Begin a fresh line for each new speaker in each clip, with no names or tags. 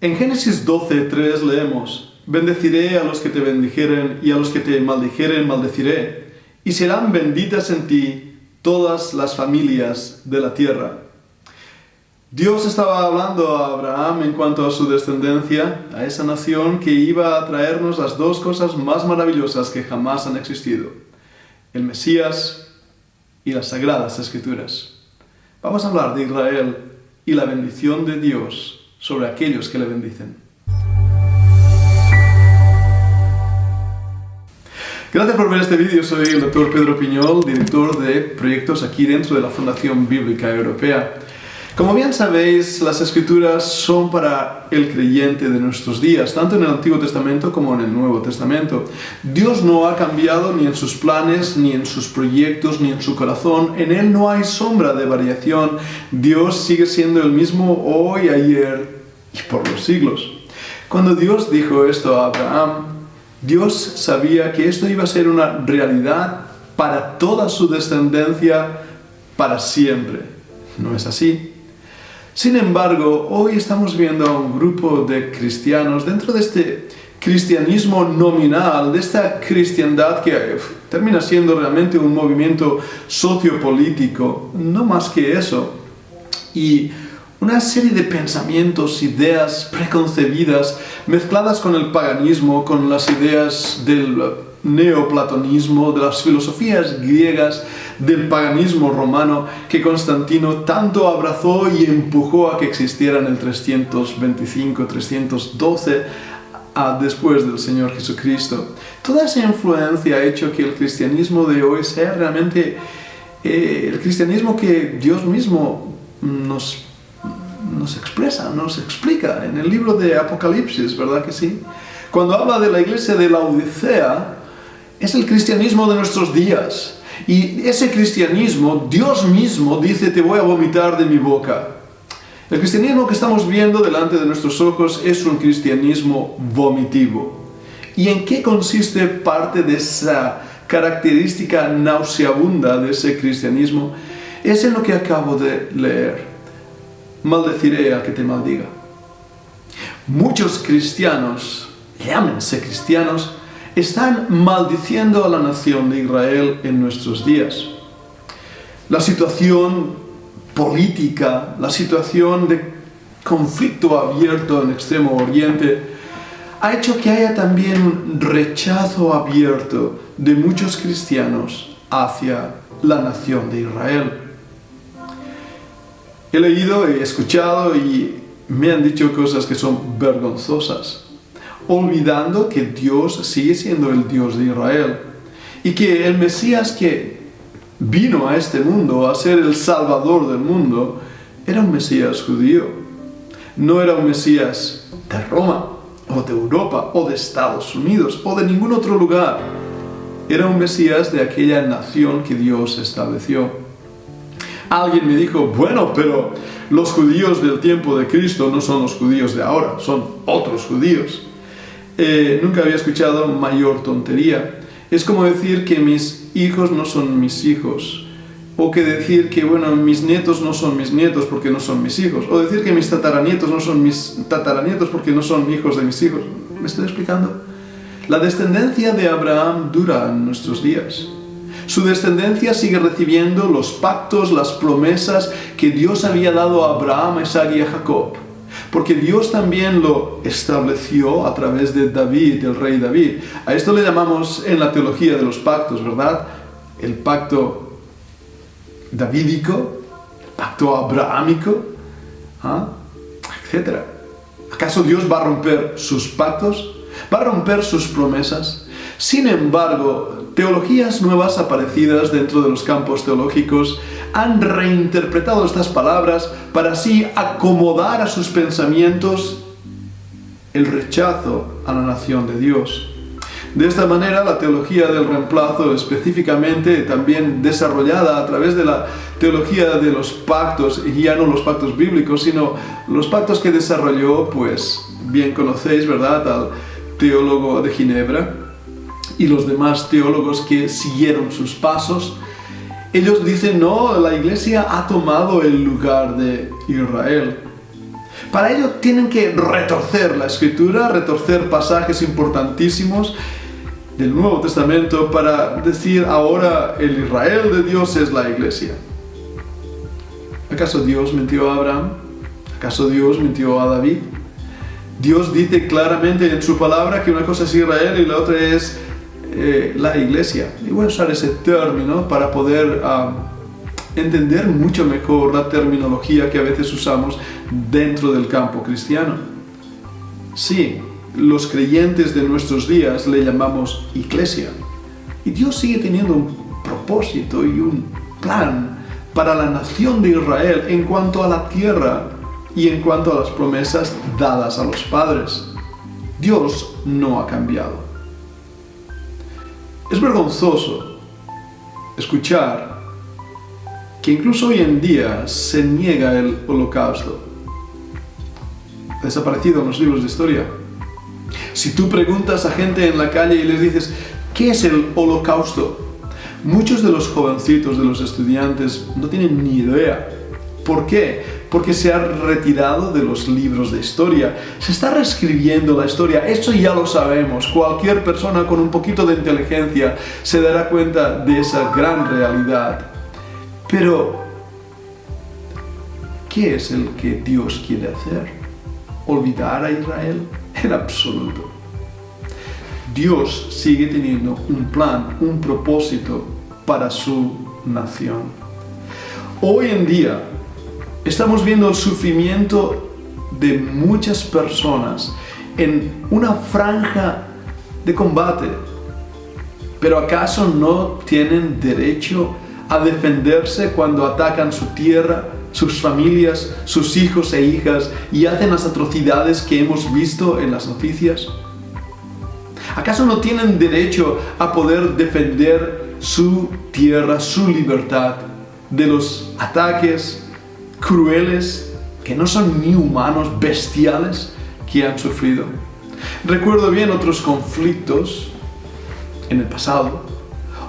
En Génesis 12:3 leemos: «Bendeciré a los que te bendijeren y a los que te maldijeren maldeciré, y serán benditas en ti todas las familias de la tierra». Dios estaba hablando a Abraham en cuanto a su descendencia, a esa nación que iba a traernos las dos cosas más maravillosas que jamás han existido: el Mesías y las Sagradas Escrituras. Vamos a hablar de Israel y la bendición de Dios sobre aquellos que le bendicen. Gracias por ver este vídeo. Soy el Dr. Pedro Piñol, director de proyectos aquí dentro de la Fundación Bíblica Europea. Como bien sabéis, las Escrituras son para el creyente de nuestros días, tanto en el Antiguo Testamento como en el Nuevo Testamento. Dios no ha cambiado ni en sus planes, ni en sus proyectos, ni en su corazón. En Él no hay sombra de variación. Dios sigue siendo el mismo hoy, ayer y por los siglos. Cuando Dios dijo esto a Abraham, Dios sabía que esto iba a ser una realidad para toda su descendencia para siempre. ¿No es así? Sin embargo, hoy estamos viendo a un grupo de cristianos dentro de este cristianismo nominal, de esta cristiandad que termina siendo realmente un movimiento sociopolítico, no más que eso, y una serie de pensamientos, ideas preconcebidas, mezcladas con el paganismo, con las ideas del neoplatonismo, de las filosofías griegas, del paganismo romano, que Constantino tanto abrazó y empujó a que existiera en el 325-312 después del Señor Jesucristo. Toda esa influencia ha hecho que el cristianismo de hoy sea realmente el cristianismo que Dios mismo nos expresa, nos explica en el libro de Apocalipsis, ¿verdad que sí? Cuando habla de la iglesia de Laodicea, es el cristianismo de nuestros días. Y ese cristianismo, Dios mismo dice: te voy a vomitar de mi boca. El cristianismo que estamos viendo delante de nuestros ojos es un cristianismo vomitivo. ¿Y en qué consiste parte de esa característica nauseabunda de ese cristianismo? Es en lo que acabo de leer: maldeciré al que te maldiga. Muchos cristianos, llámense cristianos, están maldiciendo a la nación de Israel en nuestros días. La situación política, la situación de conflicto abierto en Extremo Oriente, ha hecho que haya también un rechazo abierto de muchos cristianos hacia la nación de Israel. He leído, he escuchado y me han dicho cosas que son vergonzosas, olvidando que Dios sigue siendo el Dios de Israel y que el Mesías que vino a este mundo a ser el Salvador del mundo era un Mesías judío. No era un Mesías de Roma o de Europa o de Estados Unidos o de ningún otro lugar. Era un Mesías de aquella nación que Dios estableció. Alguien me dijo: bueno, pero los judíos del tiempo de Cristo no son los judíos de ahora, son otros judíos. Nunca había escuchado mayor tontería. Es como decir que mis hijos no son mis hijos, o que decir que, bueno, mis nietos no son mis nietos porque no son mis hijos, o decir que mis tataranietos no son mis tataranietos porque no son hijos de mis hijos. ¿Me estoy explicando? La descendencia de Abraham dura en nuestros días. Su descendencia sigue recibiendo los pactos, las promesas que Dios había dado a Abraham, a Isaac y a Jacob. Porque Dios también lo estableció a través de David, el rey David. A esto le llamamos en la teología de los pactos, ¿verdad? El pacto davídico, el pacto abrahámico, etc. ¿Acaso Dios va a romper sus pactos? ¿Va a romper sus promesas? Sin embargo, teologías nuevas aparecidas dentro de los campos teológicos han reinterpretado estas palabras para así acomodar a sus pensamientos el rechazo a la nación de Dios. De esta manera, la teología del reemplazo, específicamente también desarrollada a través de la teología de los pactos, y ya no los pactos bíblicos, sino los pactos que desarrolló, pues bien conocéis, ¿verdad?, al teólogo de Ginebra y los demás teólogos que siguieron sus pasos. Ellos dicen: no, la iglesia ha tomado el lugar de Israel. Para ello tienen que retorcer la Escritura, retorcer pasajes importantísimos del Nuevo Testamento para decir ahora el Israel de Dios es la iglesia. ¿Acaso Dios mintió a Abraham? ¿Acaso Dios mintió a David? Dios dice claramente en su palabra que una cosa es Israel y la otra es la iglesia. Y voy a usar ese término para poder entender mucho mejor la terminología que a veces usamos dentro del campo cristiano. Sí, los creyentes de nuestros días le llamamos iglesia. Y Dios sigue teniendo un propósito y un plan para la nación de Israel en cuanto a la tierra y en cuanto a las promesas dadas a los padres. Dios no ha cambiado. Es vergonzoso escuchar que incluso hoy en día se niega el holocausto. Ha desaparecido en los libros de historia. Si tú preguntas a gente en la calle y les dices, ¿qué es el holocausto? Muchos de los jovencitos, de los estudiantes, no tienen ni idea. ¿Por qué? Porque se ha retirado de los libros de historia. Se está reescribiendo la historia. Eso ya lo sabemos. Cualquier persona con un poquito de inteligencia se dará cuenta de esa gran realidad. Pero, ¿qué es el que Dios quiere hacer? ¿Olvidar a Israel? En absoluto. Dios sigue teniendo un plan, un propósito para su nación. Hoy en día estamos viendo el sufrimiento de muchas personas en una franja de combate. ¿Pero acaso no tienen derecho a defenderse cuando atacan su tierra, sus familias, sus hijos e hijas y hacen las atrocidades que hemos visto en las noticias? ¿Acaso no tienen derecho a poder defender su tierra, su libertad de los ataques crueles que no son ni humanos, bestiales, que han sufrido? Recuerdo bien otros conflictos en el pasado,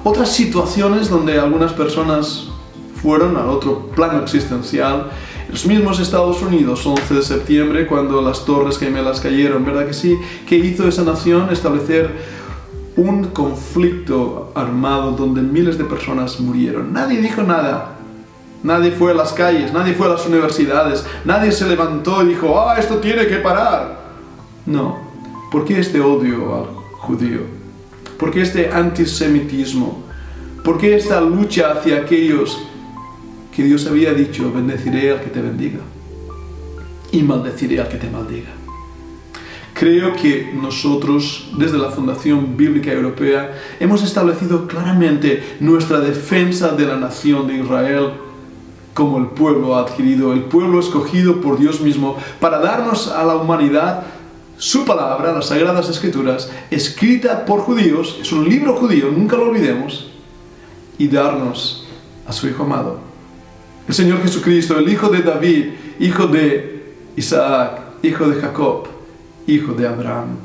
otras situaciones donde algunas personas fueron al otro plano existencial. Los mismos Estados Unidos, 11 de septiembre, cuando las Torres Gemelas cayeron, ¿verdad que sí? ¿Qué hizo esa nación? Establecer un conflicto armado donde miles de personas murieron. Nadie dijo nada. Nadie fue a las calles, nadie fue a las universidades, nadie se levantó y dijo, esto tiene que parar. No. ¿Por qué este odio al judío? ¿Por qué este antisemitismo? ¿Por qué esta lucha hacia aquellos que Dios había dicho, bendeciré al que te bendiga y maldeciré al que te maldiga? Creo que nosotros, desde la Fundación Bíblica Europea, hemos establecido claramente nuestra defensa de la nación de Israel como el pueblo adquirido, el pueblo escogido por Dios mismo para darnos a la humanidad su palabra, las Sagradas Escrituras, escrita por judíos, es un libro judío, nunca lo olvidemos, y darnos a su Hijo amado, el Señor Jesucristo, el Hijo de David, Hijo de Isaac, Hijo de Jacob, Hijo de Abraham.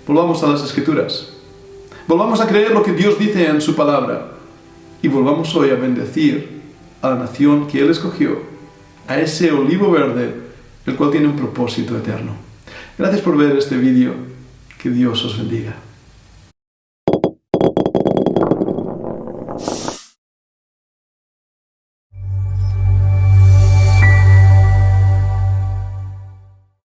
Volvamos a las Escrituras. Volvamos a creer lo que Dios dice en su palabra. Y volvamos hoy a bendecir a la nación que Él escogió, a ese olivo verde, el cual tiene un propósito eterno. Gracias por ver este vídeo. Que Dios os bendiga.